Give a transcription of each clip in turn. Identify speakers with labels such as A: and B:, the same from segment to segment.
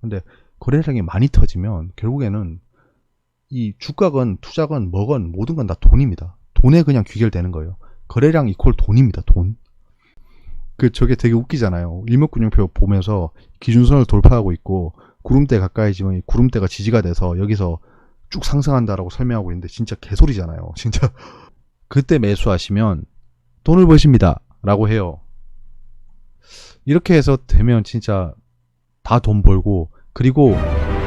A: 근데 거래량이 많이 터지면 결국에는 이 주가건 투자건 뭐건 모든 건 다 돈입니다. 돈에 그냥 귀결되는 거예요. 거래량 이퀄 돈입니다. 돈. 저게 되게 웃기잖아요. 일목균형표 보면서 기준선을 돌파하고 있고 구름대 가까이지만 구름대가 지지가 돼서 여기서 쭉 상승한다라고 설명하고 있는데 진짜 개소리잖아요. 진짜 그때 매수하시면 돈을 버십니다 라고 해요. 이렇게 해서 되면 진짜 다 돈 벌고, 그리고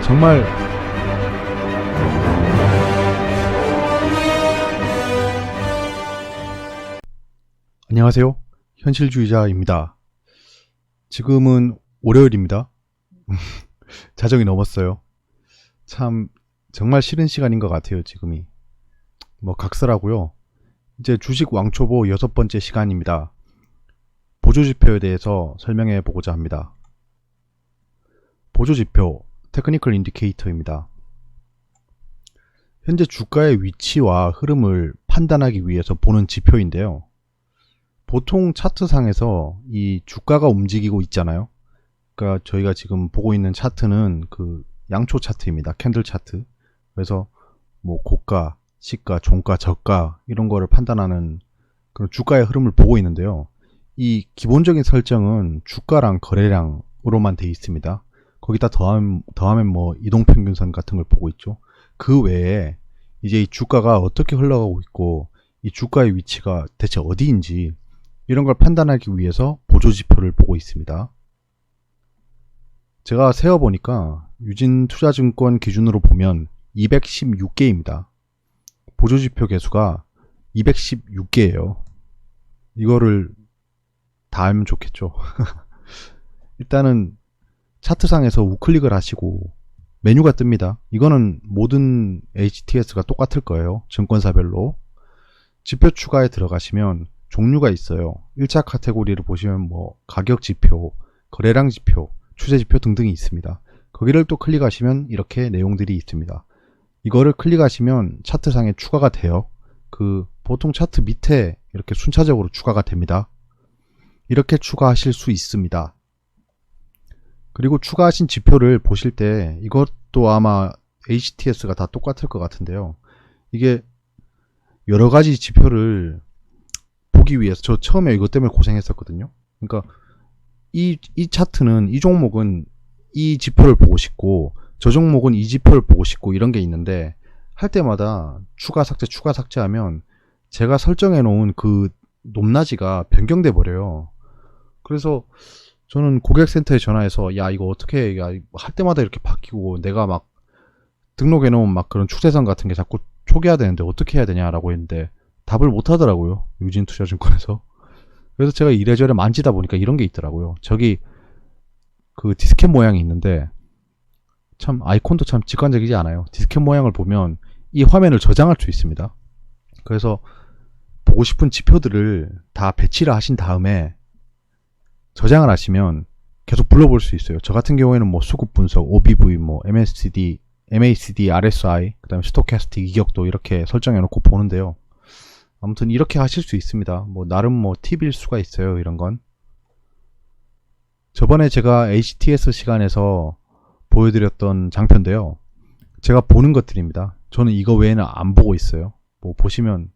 A: 정말 안녕하세요, 현실주의자입니다. 지금은 월요일입니다. 자정이 넘었어요. 참 정말 싫은 시간인 것 같아요. 지금이 뭐 각설하고요. 이제 주식 왕초보 6번째 시간입니다. 보조지표에 대해서 설명해 보고자 합니다. 보조지표, 테크니컬 인디케이터입니다. 현재 주가의 위치와 흐름을 판단하기 위해서 보는 지표인데요. 보통 차트상에서 이 주가가 움직이고 있잖아요. 그러니까 저희가 지금 보고 있는 차트는 그 양초 차트입니다. 캔들 차트. 그래서 뭐 고가, 시가, 종가, 저가 이런 거를 판단하는 그런 주가의 흐름을 보고 있는데요. 이 기본적인 설정은 주가랑 거래량으로만 되어 있습니다. 거기다 더하면 뭐 이동평균선 같은 걸 보고 있죠. 그 외에 이제 이 주가가 어떻게 흘러가고 있고 이 주가의 위치가 대체 어디인지 이런 걸 판단하기 위해서 보조지표를 보고 있습니다. 제가 세어보니까 유진투자증권 기준으로 보면 216개입니다. 보조지표 개수가 216개예요. 이거를 다 알면 좋겠죠. 일단은 차트상에서 우클릭을 하시고 메뉴가 뜹니다. 이거는 모든 HTS가 똑같을 거예요. 증권사별로. 지표 추가에 들어가시면 종류가 있어요. 1차 카테고리를 보시면 뭐 가격 지표, 거래량 지표, 추세 지표 등등이 있습니다. 거기를 또 클릭하시면 이렇게 내용들이 있습니다. 이거를 클릭하시면 차트상에 추가가 돼요. 보통 차트 밑에 이렇게 순차적으로 추가가 됩니다. 이렇게 추가하실 수 있습니다. 그리고 추가하신 지표를 보실 때 이것도 아마 HTS가 다 똑같을 것 같은데요. 이게 여러 가지 지표를 보기 위해서 저 처음에 이것 때문에 고생했었거든요. 그러니까 이 차트는 이 종목은 이 지표를 보고 싶고 저 종목은 이 지표를 보고 싶고 이런 게 있는데 할 때마다 추가 삭제 하면 제가 설정해 놓은 그 높낮이가 변경돼 버려요. 그래서 저는 고객센터에 전화해서 야 이거 어떻게 해? 할 때마다 이렇게 바뀌고 내가 막 등록해 놓은 막 그런 추세선 같은 게 자꾸 초기화 되는데 어떻게 해야 되냐라고 했는데 답을 못 하더라고요. 유진투자증권에서. 그래서 제가 이래저래 만지다 보니까 이런 게 있더라고요. 저기 그 디스켓 모양이 있는데 참 아이콘도 참 직관적이지 않아요. 디스켓 모양을 보면 이 화면을 저장할 수 있습니다. 그래서 보고 싶은 지표들을 다 배치를 하신 다음에 저장을 하시면 계속 불러볼 수 있어요. 저 같은 경우에는 뭐 수급 분석, OBV, 뭐 MACD, RSI, 그 다음에 스토캐스틱 이격도 이렇게 설정해 놓고 보는데요. 아무튼 이렇게 하실 수 있습니다. 뭐 나름 뭐 팁일 수가 있어요. 이런 건. 저번에 제가 HTS 시간에서 보여드렸던 장표인데요. 제가 보는 것들입니다. 저는 이거 외에는 안 보고 있어요. 뭐 보시면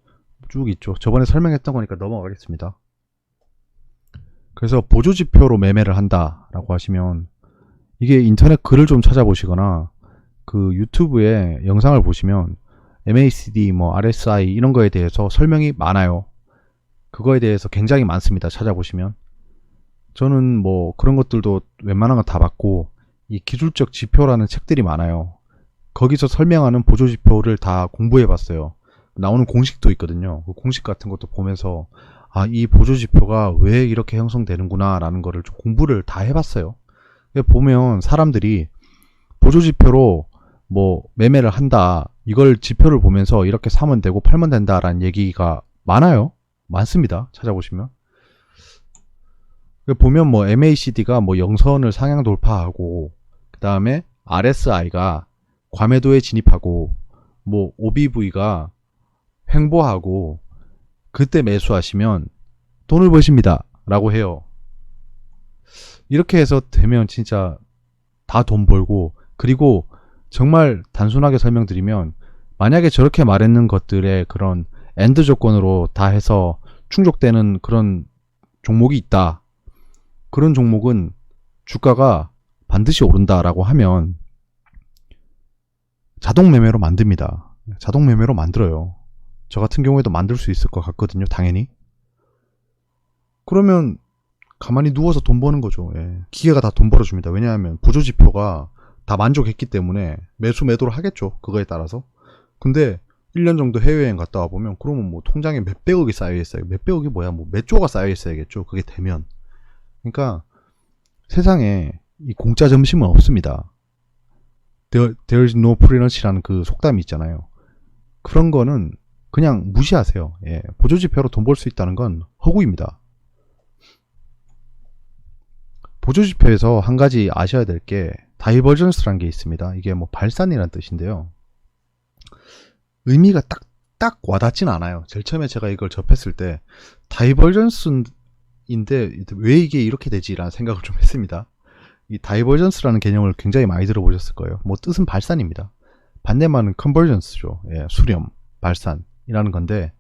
A: 쭉 있죠. 저번에 설명했던 거니까 넘어가겠습니다. 그래서 보조지표로 매매를 한다라고 하시면 이게 인터넷 글을 좀 찾아보시거나 그 유튜브에 영상을 보시면 MACD, 뭐 RSI 이런 거에 대해서 설명이 많아요. 그거에 대해서 굉장히 많습니다. 찾아보시면. 저는 뭐 그런 것들도 웬만한 거 다 봤고 이 기술적 지표라는 책들이 많아요. 거기서 설명하는 보조지표를 다 공부해 봤어요. 나오는 공식도 있거든요. 그 공식 같은 것도 보면서 아, 이 보조지표가 왜 이렇게 형성되는구나 라는 거를 좀 공부를 다 해봤어요. 보면 사람들이 보조지표로 뭐 매매를 한다, 이걸 지표를 보면서 이렇게 사면 되고 팔면 된다라는 얘기가 많아요. 많습니다. 찾아보시면. 보면 뭐 MACD가 뭐 영선을 상향 돌파하고 그 다음에 RSI가 과매도에 진입하고 뭐 OBV가 횡보하고 그때 매수하시면 돈을 버십니다 라고 해요. 이렇게 해서 되면 진짜 다 돈 벌고, 그리고 정말 단순하게 설명드리면 만약에 저렇게 말했는 것들의 그런 엔드 조건으로 다 해서 충족되는 그런 종목이 있다. 그런 종목은 주가가 반드시 오른다라고 하면 자동 매매로 만듭니다. 자동 매매로 만들어요. 저 같은 경우에도 만들 수 있을 것 같거든요. 당연히. 그러면 가만히 누워서 돈 버는 거죠. 예. 기계가 다 돈 벌어줍니다. 왜냐하면 보조지표가 다 만족했기 때문에 매수 매도를 하겠죠. 그거에 따라서. 근데 1년 정도 해외여행 갔다 와보면 그러면 뭐 통장에 몇백억이 쌓여있어요. 몇백억이 뭐야, 뭐 몇 조가 쌓여있어야겠죠. 그게 되면. 그러니까 세상에 이 공짜 점심은 없습니다. There's no free lunch라는 그 속담이 있잖아요. 그런 거는 그냥 무시하세요. 예. 보조지표로 돈 벌 수 있다는 건 허구입니다. 보조지표에서 한 가지 아셔야 될 게 다이버전스라는 게 있습니다. 이게 뭐 발산이라는 뜻인데요. 의미가 딱 와닿진 않아요. 제일 처음에 제가 이걸 접했을 때 다이버전스인데 왜 이게 이렇게 되지라는 생각을 좀 했습니다. 이 다이버전스라는 개념을 굉장히 많이 들어보셨을 거예요. 뭐 뜻은 발산입니다. 반대말은 컨버전스죠. 예, 수렴, 발산이라는 건데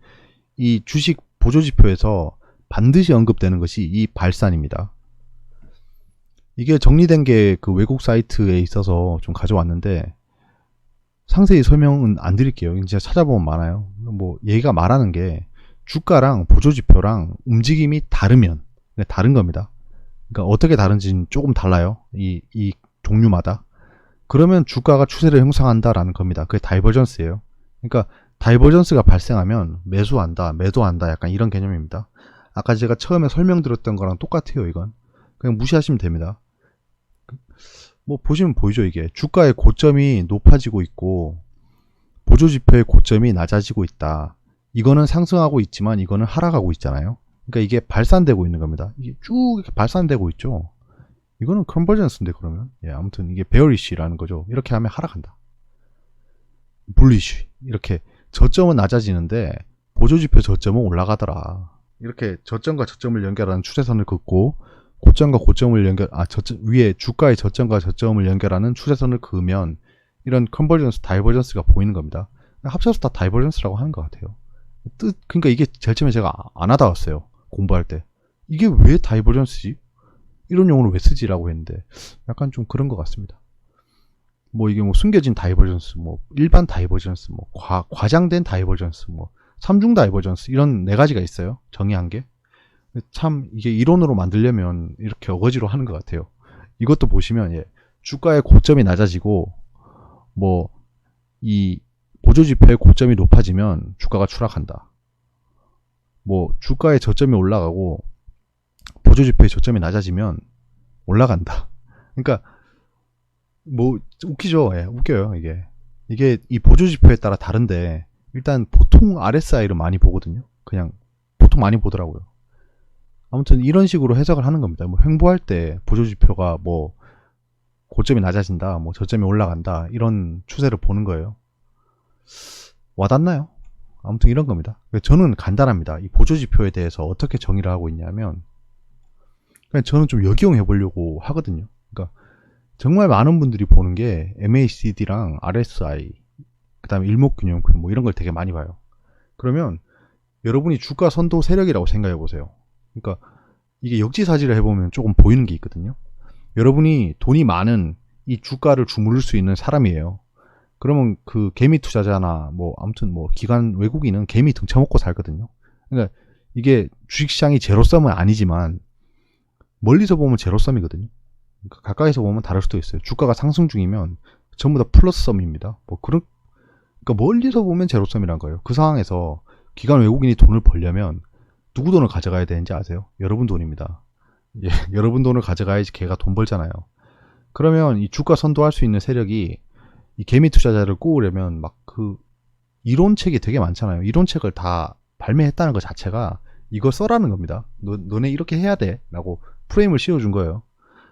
A: 이 주식 보조지표에서 반드시 언급되는 것이 이 발산입니다. 이게 정리된 게 그 외국 사이트에 있어서 좀 가져왔는데 상세히 설명은 안 드릴게요. 이제 찾아보면 많아요. 뭐 얘가 말하는 게 주가랑 보조지표랑 움직임이 다르면 다른 겁니다. 그러니까 어떻게 다른지는 조금 달라요. 이 종류마다. 그러면 주가가 추세를 형성한다라는 겁니다. 그게 다이버전스예요. 그러니까 다이버전스가 발생하면 매수한다, 매도한다, 약간 이런 개념입니다. 아까 제가 처음에 설명드렸던 거랑 똑같아요. 이건 그냥 무시하시면 됩니다. 뭐 보시면 보이죠. 이게 주가의 고점이 높아지고 있고 보조지표의 고점이 낮아지고 있다. 이거는 상승하고 있지만 이거는 하락하고 있잖아요. 그러니까 이게 발산되고 있는 겁니다. 이게 쭉 이렇게 발산되고 있죠. 이거는 컨버전스인데 그러면 예, 아무튼 이게 베어리쉬라는 거죠. 이렇게 하면 하락한다. 불리쉬 이렇게 저점은 낮아지는데 보조지표 저점은 올라가더라. 이렇게 저점과 저점을 연결하는 추세선을 긋고 고점과 고점을 위에 주가의 저점과 저점을 연결하는 추세선을 그으면 이런 컨버전스, 다이버전스가 보이는 겁니다. 합쳐서 다 다이버전스라고 하는 것 같아요. 그러니까 이게 제일 처음에 제가 안 와닿았어요. 공부할 때. 이게 왜 다이버전스지? 이런 용어를 왜 쓰지라고 했는데 약간 좀 그런 것 같습니다. 뭐 이게 뭐 숨겨진 다이버전스, 뭐 일반 다이버전스, 뭐 과장된 다이버전스, 뭐 삼중 다이버전스 이런 네 가지가 있어요. 정의한 게. 참 이게 이론으로 만들려면 이렇게 어거지로 하는 것 같아요. 이것도 보시면 예, 주가의 고점이 낮아지고 뭐 이 보조지표의 고점이 높아지면 주가가 추락한다. 뭐 주가의 저점이 올라가고 보조지표의 저점이 낮아지면 올라간다. 그러니까 뭐 웃기죠. 예, 웃겨요. 이게 이 보조지표에 따라 다른데 일단 보통 RSI를 많이 보거든요. 그냥 보통 많이 보더라고요. 아무튼 이런 식으로 해석을 하는 겁니다. 뭐 횡보할 때 보조지표가 뭐 고점이 낮아진다, 뭐 저점이 올라간다 이런 추세를 보는 거예요. 와닿나요? 아무튼 이런 겁니다. 저는 간단합니다. 이 보조지표에 대해서 어떻게 정의를 하고 있냐면 그냥 저는 좀 역이용해 보려고 하거든요. 그러니까 정말 많은 분들이 보는 게 MACD랑 RSI, 그 다음에 일목균형표 뭐 이런 걸 되게 많이 봐요. 그러면 여러분이 주가 선도 세력이라고 생각해 보세요. 그러니까 이게 역지사지를 해보면 조금 보이는 게 있거든요. 여러분이 돈이 많은 이 주가를 주무를 수 있는 사람이에요. 그러면 그 개미 투자자나 뭐 아무튼 뭐 기관 외국인은 개미 등쳐먹고 살거든요. 그러니까 이게 주식시장이 제로섬은 아니지만 멀리서 보면 제로섬이거든요. 그러니까 가까이서 보면 다를 수도 있어요. 주가가 상승 중이면 전부 다 플러스섬입니다. 뭐 그러니까 멀리서 보면 제로섬이란 거예요. 그 상황에서 기관 외국인이 돈을 벌려면 누구 돈을 가져가야 되는지 아세요? 여러분 돈입니다. 예, 여러분 돈을 가져가야지 걔가 돈 벌잖아요. 그러면 이 주가 선도할 수 있는 세력이 이 개미 투자자를 꼬으려면 막 그 이론책이 되게 많잖아요. 이론책을 다 발매했다는 것 자체가 이거 써라는 겁니다. 너네 이렇게 해야 돼 라고 프레임을 씌워준 거예요.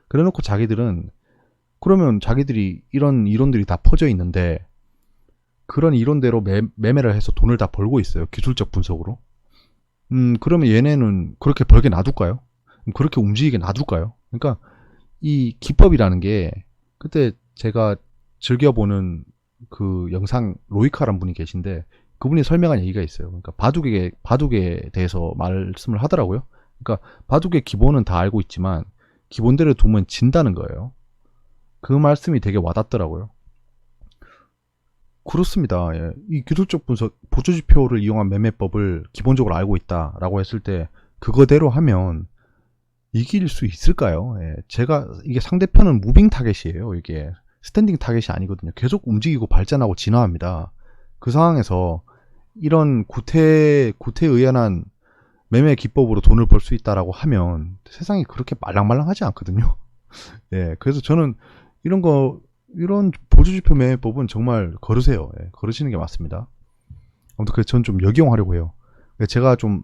A: 그래놓고 자기들은 그러면 자기들이 이런 이론들이 다 퍼져 있는데 그런 이론대로 매매를 해서 돈을 다 벌고 있어요. 기술적 분석으로. 그러면 얘네는 그렇게 벌게 놔둘까요? 그렇게 움직이게 놔둘까요? 그러니까 이 기법이라는 게 그때 제가 즐겨보는 그 영상 로이카란 분이 계신데 그분이 설명한 얘기가 있어요. 그러니까 바둑에 대해서 말씀을 하더라고요. 그러니까 바둑의 기본은 다 알고 있지만 기본대로 두면 진다는 거예요. 그 말씀이 되게 와닿더라고요. 그렇습니다. 예. 이 기술적 분석, 보조지표를 이용한 매매법을 기본적으로 알고 있다라고 했을 때 그거대로 하면 이길 수 있을까요? 예. 이게 상대편은 무빙 타겟이에요. 이게 스탠딩 타겟이 아니거든요. 계속 움직이고 발전하고 진화합니다. 그 상황에서 이런 구태의연한 매매 기법으로 돈을 벌 수 있다라고 하면 세상이 그렇게 말랑말랑하지 않거든요. 예. 그래서 저는 이런 보조지표 매매법은 정말 거르세요. 예. 거르시는 게 맞습니다. 아무튼 그래서 저는 좀 역이용하려고 해요. 제가 좀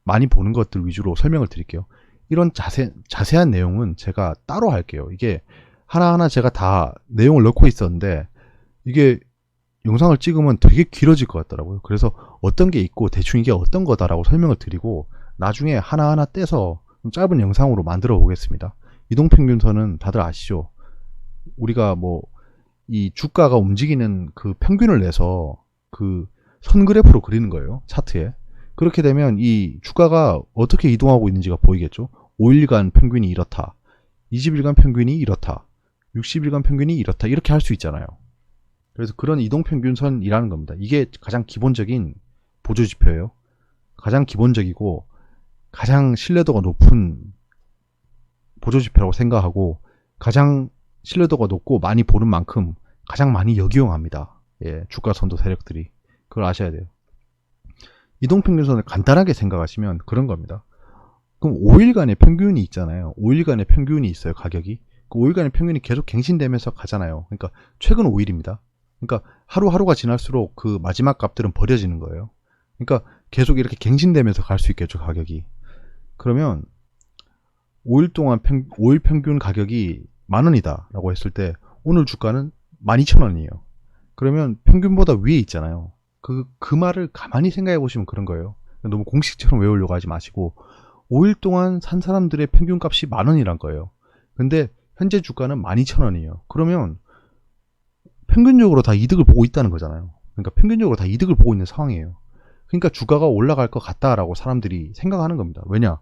A: 많이 보는 것들 위주로 설명을 드릴게요. 이런 자세한 내용은 제가 따로 할게요. 이게 하나하나 제가 다 내용을 넣고 있었는데 이게 영상을 찍으면 되게 길어질 것 같더라고요. 그래서 어떤 게 있고 대충 이게 어떤 거다라고 설명을 드리고 나중에 하나하나 떼서 좀 짧은 영상으로 만들어 보겠습니다. 이동평균선은 다들 아시죠? 우리가 뭐 이 주가가 움직이는 그 평균을 내서 그 선그래프로 그리는 거예요. 차트에. 그렇게 되면 이 주가가 어떻게 이동하고 있는지가 보이겠죠. 5일간 평균이 이렇다. 20일간 평균이 이렇다. 60일간 평균이 이렇다. 이렇게 할 수 있잖아요. 그래서 그런 이동평균선이라는 겁니다. 이게 가장 기본적인 보조지표예요. 가장 기본적이고 가장 신뢰도가 높은 보조지표라고 생각하고 가장 신뢰도가 높고 많이 보는 만큼 가장 많이 역이용합니다. 예, 주가 선도 세력들이. 그걸 아셔야 돼요. 이동평균선을 간단하게 생각하시면 그런 겁니다. 그럼 5일간의 평균이 있잖아요. 5일간의 평균이 있어요, 가격이. 그 5일간의 평균이 계속 갱신되면서 가잖아요. 그러니까 최근 5일입니다. 그러니까 하루하루가 지날수록 그 마지막 값들은 버려지는 거예요. 그러니까 계속 이렇게 갱신되면서 갈 수 있겠죠, 가격이. 그러면 5일 평균 가격이 10,000원이다 라고 했을 때 오늘 주가는 12,000원이에요. 그러면 평균보다 위에 있잖아요. 그 말을 가만히 생각해 보시면 그런 거예요. 너무 공식처럼 외우려고 하지 마시고 5일 동안 산 사람들의 평균값이 10,000원이란 거예요. 근데 현재 주가는 12,000원이에요. 그러면 평균적으로 다 이득을 보고 있다는 거잖아요. 그러니까 평균적으로 다 이득을 보고 있는 상황이에요. 그러니까 주가가 올라갈 것 같다라고 사람들이 생각하는 겁니다. 왜냐?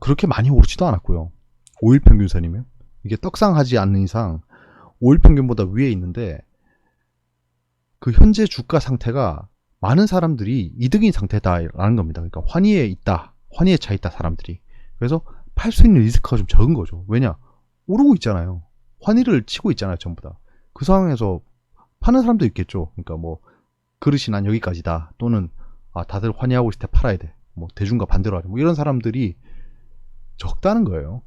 A: 그렇게 많이 오르지도 않았고요. 5일 평균선이면 이게 떡상하지 않는 이상 5일 평균보다 위에 있는데 그 현재 주가 상태가 많은 사람들이 이득인 상태다라는 겁니다. 그러니까 환희에 있다. 환희에 차 있다 사람들이. 그래서 팔 수 있는 리스크가 좀 적은 거죠. 왜냐? 오르고 있잖아요. 환희를 치고 있잖아요. 전부 다. 그 상황에서 파는 사람도 있겠죠. 그러니까 뭐 그릇이 난 여기까지다. 또는 다들 환희하고 있을 때 팔아야 돼. 뭐 대중과 반대로 하자. 뭐 이런 사람들이 적다는 거예요.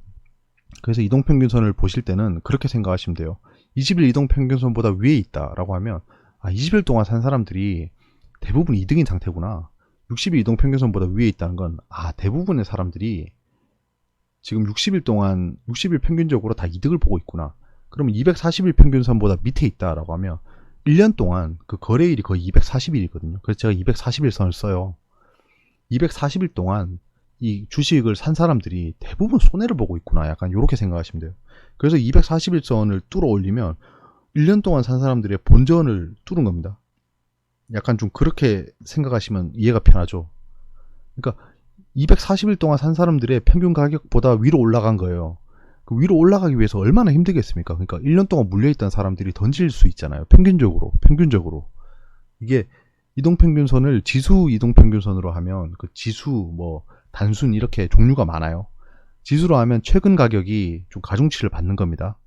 A: 그래서 이동평균선을 보실 때는 그렇게 생각하시면 돼요. 20일 이동평균선보다 위에 있다라고 하면 20일 동안 산 사람들이 대부분 이득인 상태구나. 60일 이동평균선보다 위에 있다는 건 대부분의 사람들이 지금 60일 평균적으로 다 이득을 보고 있구나. 그러면 240일 평균선보다 밑에 있다라고 하면 1년 동안 그 거래일이 거의 240일이거든요. 그래서 제가 240일 선을 써요. 240일 동안 이 주식을 산 사람들이 대부분 손해를 보고 있구나. 약간 이렇게 생각하시면 돼요. 그래서 240일 선을 뚫어 올리면 1년 동안 산 사람들의 본전을 뚫은 겁니다. 약간 좀 그렇게 생각하시면 이해가 편하죠. 그러니까 240일 동안 산 사람들의 평균 가격보다 위로 올라간 거예요. 그 위로 올라가기 위해서 얼마나 힘들겠습니까? 그러니까 1년 동안 물려있던 사람들이 던질 수 있잖아요. 평균적으로. 이게 이동평균선을 지수 이동평균선으로 하면 그 지수 뭐 단순 이렇게 종류가 많아요. 지수로 하면 최근 가격이 좀 가중치를 받는 겁니다.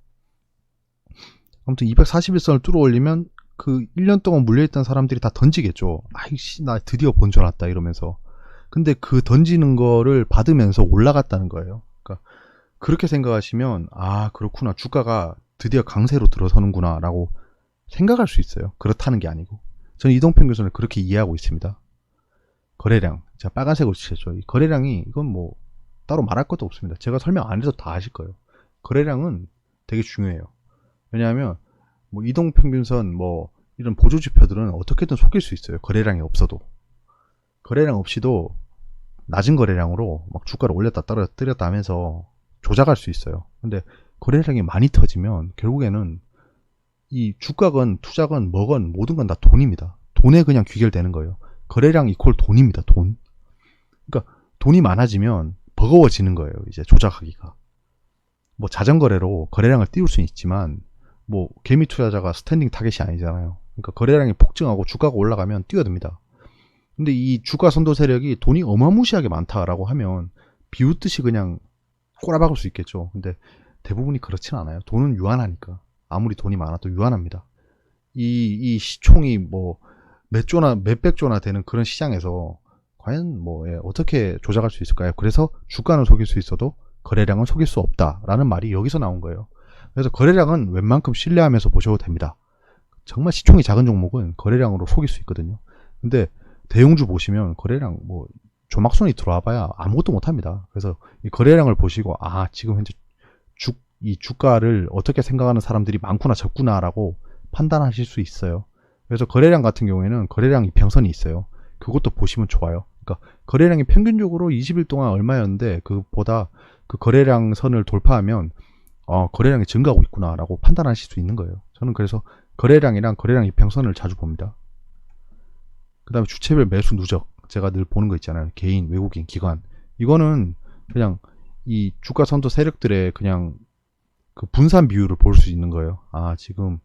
A: 아무튼 241선을 뚫어 올리면 그 1년 동안 물려있던 사람들이 다 던지겠죠. 아이씨 나 드디어 본전 왔다 이러면서. 근데 그 던지는 거를 받으면서 올라갔다는 거예요. 그러니까 그렇게 생각하시면 그렇구나. 주가가 드디어 강세로 들어서는구나 라고 생각할 수 있어요. 그렇다는 게 아니고. 저는 이동평균선을 그렇게 이해하고 있습니다. 거래량. 제가 빨간색으로 칠했죠. 이 거래량이 이건 뭐 따로 말할 것도 없습니다. 제가 설명 안 해도 다 아실 거예요. 거래량은 되게 중요해요. 왜냐하면 뭐 이동평균선 뭐 이런 보조지표들은 어떻게든 속일 수 있어요. 거래량이 없어도. 거래량 없이도 낮은 거래량으로 막 주가를 올렸다 떨어뜨렸다 하면서 조작할 수 있어요. 근데 거래량이 많이 터지면 결국에는 이 주가건 투자건 뭐건 모든 건 다 돈입니다. 돈에 그냥 귀결되는 거예요. 거래량 이퀄 돈입니다. 돈. 그러니까 돈이 많아지면 버거워지는 거예요. 이제 조작하기가. 뭐 자전거래로 거래량을 띄울 수는 있지만 뭐 개미 투자자가 스탠딩 타겟이 아니잖아요. 그러니까 거래량이 폭증하고 주가가 올라가면 뛰어듭니다. 근데 이 주가 선도 세력이 돈이 어마무시하게 많다라고 하면 비웃듯이 그냥 꼬라박을 수 있겠죠. 근데 대부분이 그렇진 않아요. 돈은 유한하니까. 아무리 돈이 많아도 유한합니다. 이 시총이 뭐 몇 조나 몇백 조나 되는 그런 시장에서 과연 뭐 어떻게 조작할 수 있을까요? 그래서 주가는 속일 수 있어도 거래량은 속일 수 없다라는 말이 여기서 나온 거예요. 그래서 거래량은 웬만큼 신뢰하면서 보셔도 됩니다. 정말 시총이 작은 종목은 거래량으로 속일 수 있거든요. 근데 대형주 보시면 거래량 뭐 조막손이 들어와 봐야 아무것도 못합니다. 그래서 이 거래량을 보시고 아 지금 현재 이 주가를 어떻게 생각하는 사람들이 많구나 적구나라고 판단하실 수 있어요. 그래서 거래량 같은 경우에는 거래량 이평선이 있어요. 그것도 보시면 좋아요. 그러니까 거래량이 평균적으로 20일 동안 얼마였는데 그보다 그 거래량 선을 돌파하면 거래량이 증가하고 있구나라고 판단하실 수 있는 거예요. 저는 그래서 거래량이랑 거래량 이평선을 자주 봅니다. 그 다음에 주체별 매수 누적 제가 늘 보는 거 있잖아요. 개인, 외국인, 기관. 이거는 그냥 이 주가 선도 세력들의 그냥 그 분산 비율을 볼 수 있는 거예요. 아 지금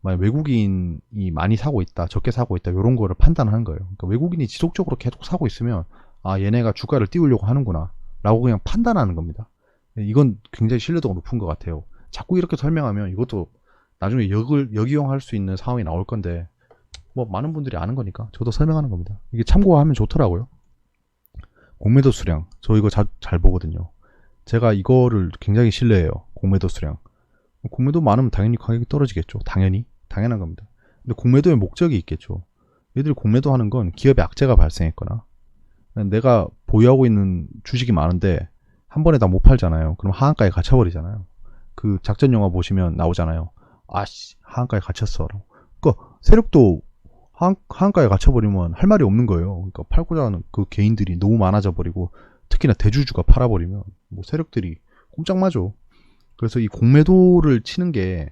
A: 만약 외국인이 많이 사고 있다, 적게 사고 있다 이런 거를 판단하는 거예요. 그러니까 외국인이 지속적으로 계속 사고 있으면 아 얘네가 주가를 띄우려고 하는구나 라고 그냥 판단하는 겁니다. 이건 굉장히 신뢰도가 높은 것 같아요. 자꾸 이렇게 설명하면 이것도 나중에 역이용할 수 있는 상황이 나올 건데 뭐 많은 분들이 아는 거니까 저도 설명하는 겁니다. 이게 참고하면 좋더라고요. 공매도 수량 저 이거 잘 보거든요. 제가 이거를 굉장히 신뢰해요. 공매도 수량. 공매도 많으면 당연히 가격이 떨어지겠죠. 당연한 겁니다. 근데 공매도의 목적이 있겠죠. 얘들이 공매도 하는 건 기업에 악재가 발생했거나 내가 보유하고 있는 주식이 많은데 한 번에 다 못 팔잖아요. 그럼 하한가에 갇혀버리잖아요. 그 작전 영화 보시면 나오잖아요. 아씨 하한가에 갇혔어. 그러니까 세력도 하한가에 갇혀버리면 할 말이 없는 거예요. 그러니까 팔고자 하는 그 개인들이 너무 많아져 버리고 특히나 대주주가 팔아버리면 뭐 세력들이 꼼짝 마죠. 그래서 이 공매도를 치는 게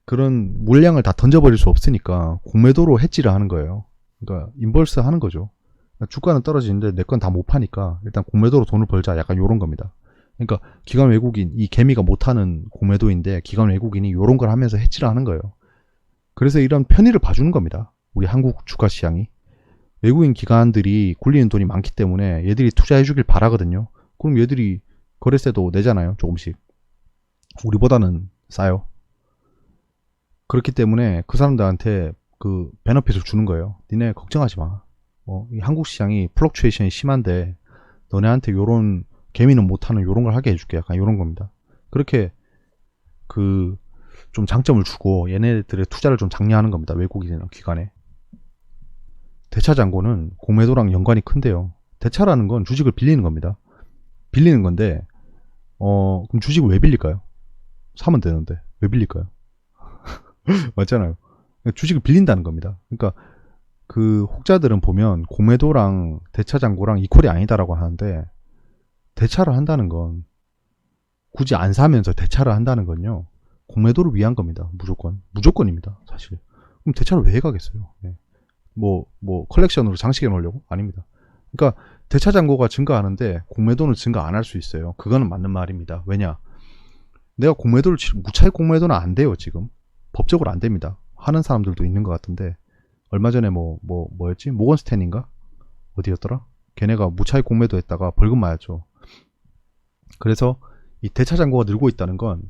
A: 그런 물량을 다 던져버릴 수 없으니까 공매도로 해지를 하는 거예요. 그러니까 인버스 하는 거죠. 그러니까 주가는 떨어지는데 내 건 다 못 파니까 일단 공매도로 돈을 벌자 약간 요런 겁니다. 그러니까 기관 외국인 이 개미가 못하는 공매도인데 기관 외국인이 요런 걸 하면서 해지를 하는 거예요. 그래서 이런 편의를 봐주는 겁니다. 우리 한국 주가 시장이. 외국인 기관들이 굴리는 돈이 많기 때문에 얘들이 투자해주길 바라거든요. 그럼 얘들이 거래세도 내잖아요. 조금씩. 우리보다는 싸요. 그렇기 때문에 그 사람들한테 그 베너핏을 주는 거예요. 니네 걱정하지 마. 이 한국 시장이 플럭추에이션이 심한데 너네한테 요런 개미는 못하는 요런 걸 하게 해줄게. 약간 요런 겁니다. 그렇게 그 좀 장점을 주고 얘네들의 투자를 좀 장려하는 겁니다. 외국인이나 기관에. 대차장고는 공매도랑 연관이 큰데요. 대차라는 건 주식을 빌리는 겁니다. 빌리는 건데 그럼 주식을 왜 빌릴까요? 사면 되는데 왜 빌릴까요? 맞잖아요. 주식을 빌린다는 겁니다. 그러니까 그 혹자들은 보면 공매도랑 대차장고랑 이퀄이 아니다라고 하는데 대차를 한다는 건 굳이 안 사면서 대차를 한다는 건요. 공매도를 위한 겁니다. 무조건입니다. 사실. 그럼 대차를 왜 해가겠어요? 네. 뭐 컬렉션으로 장식해 놓으려고? 아닙니다. 그러니까 대차장고가 증가하는데 공매도는 증가 안 할 수 있어요. 그거는 맞는 말입니다. 왜냐? 내가 공매도를 무차익 공매도는 안 돼요. 지금 법적으로 안 됩니다. 하는 사람들도 있는 것 같은데 얼마 전에 뭐였지? 모건스탠인가? 어디였더라? 걔네가 무차익 공매도 했다가 벌금 맞았죠. 그래서 이 대차장고가 늘고 있다는 건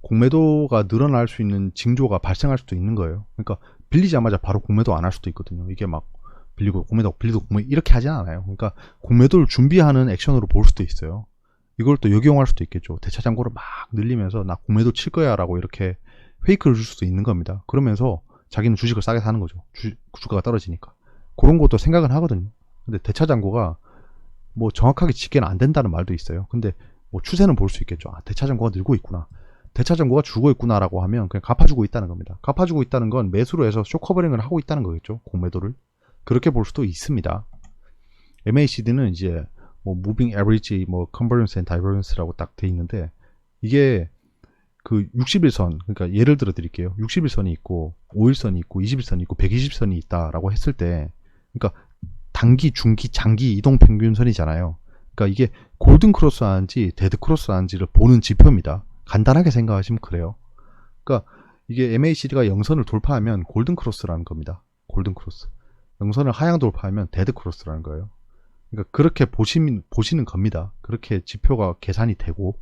A: 공매도가 늘어날 수 있는 징조가 발생할 수도 있는 거예요. 그러니까 빌리자마자 바로 공매도 안 할 수도 있거든요. 이게 막 빌리고 공매도 이렇게 하진 않아요. 그러니까 공매도를 준비하는 액션으로 볼 수도 있어요. 이걸 또 역용할 수도 있겠죠. 대차장고를 막 늘리면서 나 공매도 칠 거야 라고 이렇게 페이크를 줄 수도 있는 겁니다. 그러면서 자기는 주식을 싸게 사는 거죠. 주가가 떨어지니까. 그런 것도 생각은 하거든요. 근데 대차장고가 뭐 정확하게 집계는 안 된다는 말도 있어요. 근데 뭐 추세는 볼 수 있겠죠. 아, 대차장고가 늘고 있구나. 대차장고가 줄고 있구나라고 하면 그냥 갚아주고 있다는 겁니다. 갚아주고 있다는 건 매수로 해서 쇼커버링을 하고 있다는 거겠죠. 공매도를. 그렇게 볼 수도 있습니다. MACD는 이제 뭐 Moving Average, 뭐 Convergence and Divergence라고 딱 돼 있는데 이게 그 60일선, 그러니까 예를 들어 드릴게요. 60일선이 있고 5일선이 있고 20일선이 있고 120선이 있다라고 했을 때, 그러니까 단기, 중기, 장기 이동 평균선이잖아요. 그러니까 이게 골든 크로스 하는지 데드 크로스 하는지를 보는 지표입니다. 간단하게 생각하시면 그래요. 그러니까 이게 MACD가 영선을 돌파하면 골든 크로스라는 겁니다. 골든 크로스. 영선을 하향 돌파하면 데드 크로스라는 거예요. 그러니까 그렇게 보시는 겁니다. 그렇게 지표가 계산이 되고,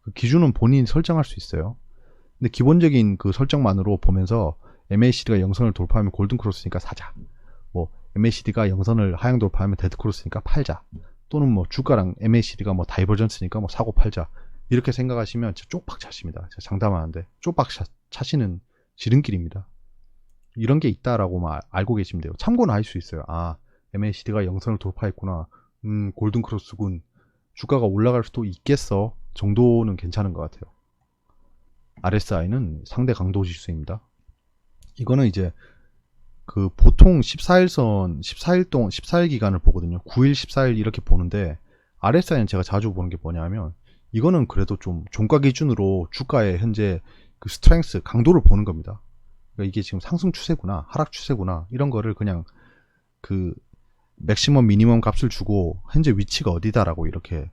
A: 그 기준은 본인이 설정할 수 있어요. 근데 기본적인 그 설정만으로 보면서 MACD가 영선을 돌파하면 골든 크로스니까 사자. 뭐 MACD가 영선을 하향 돌파하면 데드 크로스니까 팔자. 또는 뭐 주가랑 MACD가 뭐 다이버전스니까 뭐 사고 팔자. 이렇게 생각하시면 진짜 쪽박 차십니다. 제가 장담하는데 쪽박 차시는 지름길입니다. 이런 게 있다라고만 알고 계시면 돼요. 참고는 할 수 있어요. 아, MACD가 영선을 돌파했구나. 골든 크로스군. 주가가 올라갈 수도 있겠어. 정도는 괜찮은 것 같아요. RSI는 상대 강도 지수입니다. 이거는 이제 그 보통 14일선, 14일 동안, 14일 기간을 보거든요. 9일, 14일 이렇게 보는데, RSI는 제가 자주 보는 게 뭐냐면, 이거는 그래도 좀 종가 기준으로 주가의 현재 그 스트렝스, 강도를 보는 겁니다. 그러니까 이게 지금 상승 추세구나, 하락 추세구나, 이런 거를 그냥 그 맥시멈, 미니멈 값을 주고 현재 위치가 어디다라고 이렇게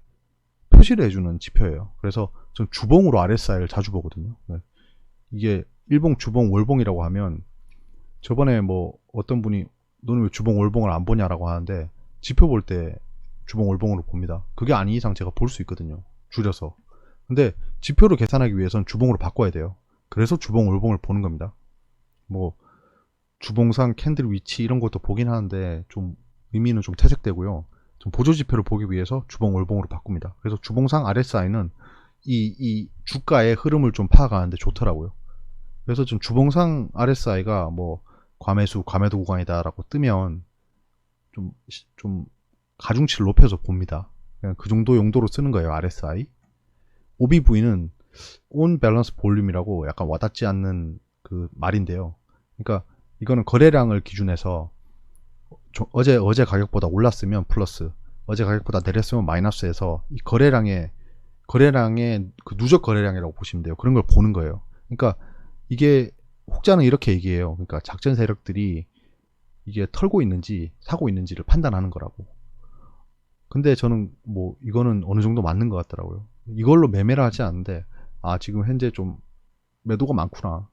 A: 표시를 해주는 지표예요. 그래서 전 주봉으로 RSI를 자주 보거든요. 이게 일봉, 주봉, 월봉이라고 하면 저번에 뭐 어떤 분이 너는 왜 주봉, 월봉을 안 보냐라고 하는데 지표 볼 때 주봉, 월봉으로 봅니다. 그게 아닌 이상 제가 볼 수 있거든요. 줄여서. 근데 지표를 계산하기 위해서는 주봉으로 바꿔야 돼요. 그래서 주봉, 월봉을 보는 겁니다. 뭐 주봉상 캔들 위치 이런 것도 보긴 하는데 좀 의미는 좀 퇴색되고요. 좀 보조지표를 보기 위해서 주봉, 월봉으로 바꿉니다. 그래서 주봉상 RSI는 이 주가의 흐름을 좀 파악하는데 좋더라고요. 그래서 좀 주봉상 RSI가 뭐 과매수, 과매도 구간이다라고 뜨면 좀 가중치를 높여서 봅니다. 그냥 그 정도 용도로 쓰는 거예요, RSI. OBV는 On Balance Volume이라고 약간 와닿지 않는 그 말인데요. 그러니까 이거는 거래량을 기준해서 어제 가격보다 올랐으면 플러스, 어제 가격보다 내렸으면 마이너스해서 이 거래량의 그 누적 거래량이라고 보시면 돼요. 그런 걸 보는 거예요. 그러니까 이게 혹자는 이렇게 얘기해요. 그러니까 작전 세력들이 이게 털고 있는지 사고 있는지를 판단하는 거라고. 근데 저는 뭐 이거는 어느 정도 맞는 것 같더라고요. 이걸로 매매를 하지 않는데, 아, 지금 현재 좀 매도가 많구나,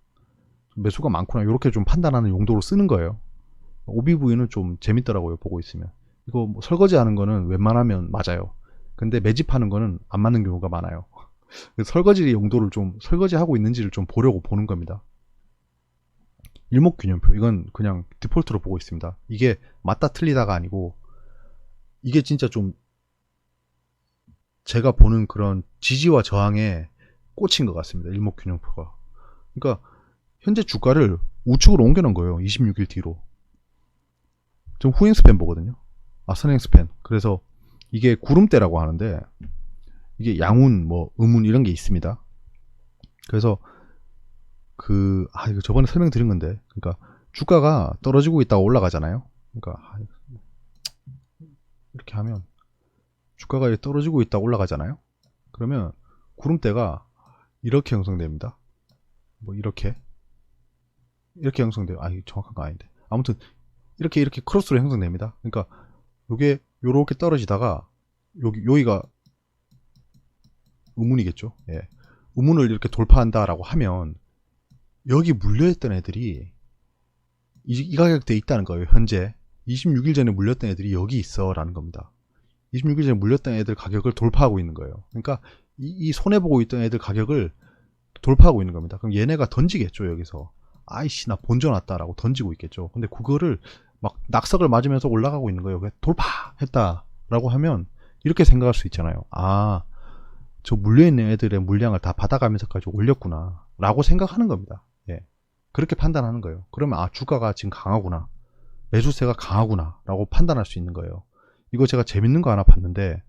A: 매수가 많구나, 이렇게 좀 판단하는 용도로 쓰는 거예요. OBV는 좀 재밌더라고요, 보고 있으면. 이거 뭐 설거지 하는 거는 웬만하면 맞아요. 근데 매집하는 거는 안 맞는 경우가 많아요. 설거지 용도를 좀, 설거지하고 있는지를 좀 보려고 보는 겁니다. 일목균형표, 이건 그냥 디폴트로 보고 있습니다. 이게 맞다 틀리다가 아니고, 이게 진짜 좀 제가 보는 그런 지지와 저항에 꽂힌 것 같습니다. 일목균형표가. 그러니까 현재 주가를 우측으로 옮겨놓은 거예요. 26일 뒤로. 좀 후행 스팬 보거든요. 아, 선행 스팬. 그래서 이게 구름대라고 하는데, 이게 양운, 뭐 음운 이런 게 있습니다. 그래서 이거 저번에 설명드린 건데, 그러니까 주가가 떨어지고 있다가 올라가잖아요. 그러니까 이렇게 하면 주가가 떨어지고 있다가 올라가잖아요. 그러면 구름대가 이렇게 형성됩니다. 뭐 이렇게 형성돼요. 이게 정확한 거 아닌데. 아무튼 이렇게 크로스로 형성됩니다. 그러니까 요게 요렇게 떨어지다가 여기가 음운이겠죠. 예. 음운을 이렇게 돌파한다라고 하면 여기 물려있던 애들이 이 가격대에 있다는 거예요. 현재 26일 전에 물렸던 애들이 여기 있어 라는 겁니다. 26일 전에 물렸던 애들 가격을 돌파하고 있는 거예요. 그러니까 이 손해보고 있던 애들 가격을 돌파하고 있는 겁니다. 그럼 얘네가 던지겠죠. 여기서 아이씨 나 본전 왔다라고 던지고 있겠죠. 근데 그거를 막 낙석을 맞으면서 올라가고 있는 거예요. 돌파했다라고 하면 이렇게 생각할 수 있잖아요. 아, 저 물려있는 애들의 물량을 다 받아가면서까지 올렸구나 라고 생각하는 겁니다. 예. 그렇게 판단하는 거예요. 그러면 주가가 지금 강하구나, 매수세가 강하구나 라고 판단할 수 있는 거예요. 이거 제가 재밌는 거 하나 봤는데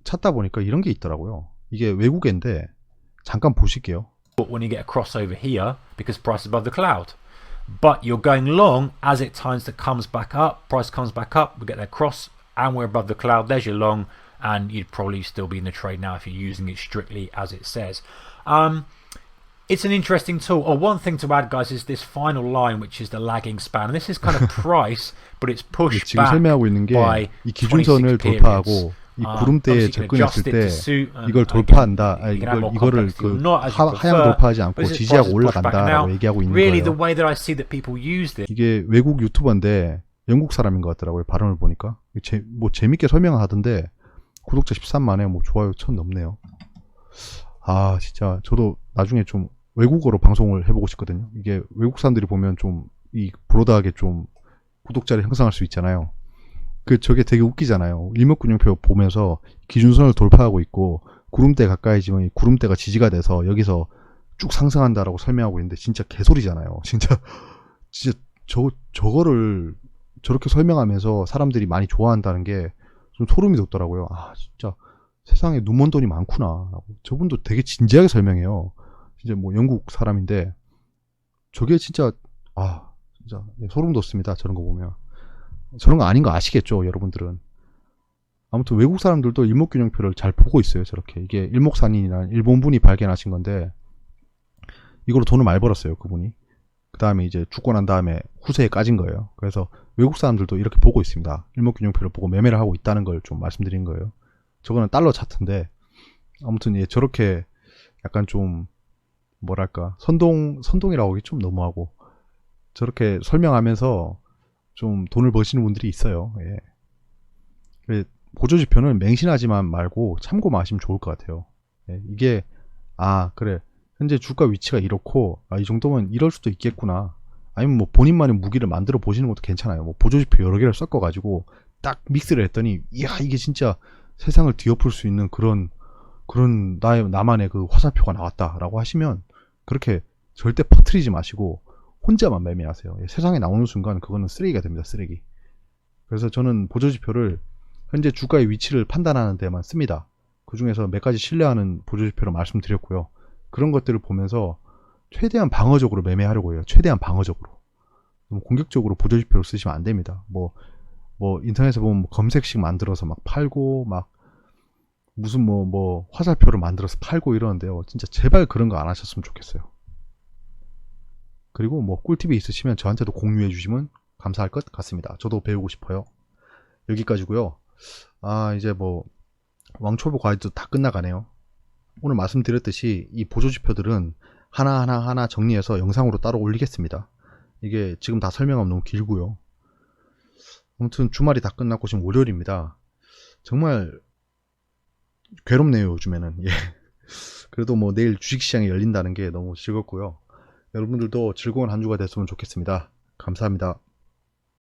A: 찾다 보니까 이런 게 있더라고요. 이게 외국인데 잠깐 보실게요.
B: When you get a crossover here because price is above the cloud, but you're going long as it comes back up, price comes back up, we get that cross and we're above the cloud, there's your long, and you'd probably still be in the trade now if you're using it strictly as it says. It's an interesting tool. One thing to add, guys, is this final line, which is the lagging span. And this is kind of price, but it's pushed
A: 지금
B: back
A: 설명하고 있는 게
B: by
A: 이 기준선을
B: 26 periods.
A: 돌파하고 이 구름대에
B: Obviously, you can
A: 접근했을
B: adjust it
A: 때
B: to suit, and
A: 이걸
B: again,
A: 돌파한다.
B: you can have more
A: 이거를
B: complexity or
A: 그
B: not, as you
A: 하향
B: prefer.
A: 돌파하지 않고
B: But this is
A: 지지하고
B: price is pushed back.
A: 올라간다라고
B: Now,
A: 얘기하고 있는
B: really, the
A: 거예요.
B: way that I see that people use this.
A: 이게 외국 유튜버인데 영국 사람인 것 같더라고요. 발음을 보니까 뭐 재밌게 설명을 하던데 구독자 13만에 뭐 좋아요 1000 넘네요. 아 진짜 저도 나중에 좀 외국어로 방송을 해보고 싶거든요. 이게 외국 사람들이 보면 좀 이 브로드하게 좀 구독자를 형성할 수 있잖아요. 저게 되게 웃기잖아요. 일목균형표 보면서 기준선을 돌파하고 있고 구름대 가까이지만 이 구름대가 지지가 돼서 여기서 쭉 상승한다라고 설명하고 있는데 진짜 개소리잖아요. 진짜 저거를 저렇게 설명하면서 사람들이 많이 좋아한다는 게 좀 소름이 돋더라고요. 아 진짜 세상에 눈먼 돈이 많구나 라고. 저분도 되게 진지하게 설명해요. 진짜 뭐 영국 사람인데 저게 진짜 진짜 소름 돋습니다. 저런 거 보면. 저런 거 아닌 거 아시겠죠 여러분들은. 아무튼 외국 사람들도 일목균형표를 잘 보고 있어요. 저렇게. 이게 일목산인이라는 일본 분이 발견하신 건데 이걸로 돈을 많이 벌었어요. 그분이. 그 다음에 이제 죽고 난 다음에 후세에 까진 거예요. 그래서 외국 사람들도 이렇게 보고 있습니다. 일목균형표를 보고 매매를 하고 있다는 걸 좀 말씀드린 거예요. 저거는 달러 차트인데 아무튼 예, 저렇게 약간 좀 뭐랄까 선동이라고 하기 좀 너무하고 저렇게 설명하면서 좀 돈을 버시는 분들이 있어요. 예. 보조지표는 맹신하지만 말고 참고하시면 좋을 것 같아요. 예. 이게 그래 현재 주가 위치가 이렇고 이 정도면 이럴 수도 있겠구나. 아니면 뭐 본인만의 무기를 만들어 보시는 것도 괜찮아요. 뭐 보조지표 여러 개를 섞어 가지고 딱 믹스를 했더니 이야 이게 진짜 세상을 뒤엎을 수 있는 그런 나만의 그 화살표가 나왔다라고 하시면 그렇게 절대 퍼뜨리지 마시고 혼자만 매매하세요. 세상에 나오는 순간 그거는 쓰레기가 됩니다. 쓰레기. 그래서 저는 보조지표를 현재 주가의 위치를 판단하는 데만 씁니다. 그 중에서 몇 가지 신뢰하는 보조지표로 말씀드렸고요. 그런 것들을 보면서 최대한 방어적으로 매매하려고 해요. 최대한 방어적으로. 너무 공격적으로 보조지표를 쓰시면 안 됩니다. 뭐 인터넷에 보면 뭐 검색식 만들어서 막 팔고 막 무슨 뭐 화살표를 만들어서 팔고 이러는데요. 진짜 제발 그런 거 안 하셨으면 좋겠어요. 그리고 뭐 꿀팁이 있으시면 저한테도 공유해 주시면 감사할 것 같습니다. 저도 배우고 싶어요. 여기까지고요. 이제 뭐 왕초보 과제도 다 끝나가네요. 오늘 말씀드렸듯이 이 보조지표들은 하나하나 정리해서 영상으로 따로 올리겠습니다. 이게 지금 다 설명하면 너무 길고요. 아무튼 주말이 다 끝났고 지금 월요일입니다. 정말 괴롭네요 요즘에는. 예. 그래도 뭐 내일 주식시장이 열린다는 게 너무 즐겁고요. 여러분들도 즐거운 한 주가 됐으면 좋겠습니다. 감사합니다.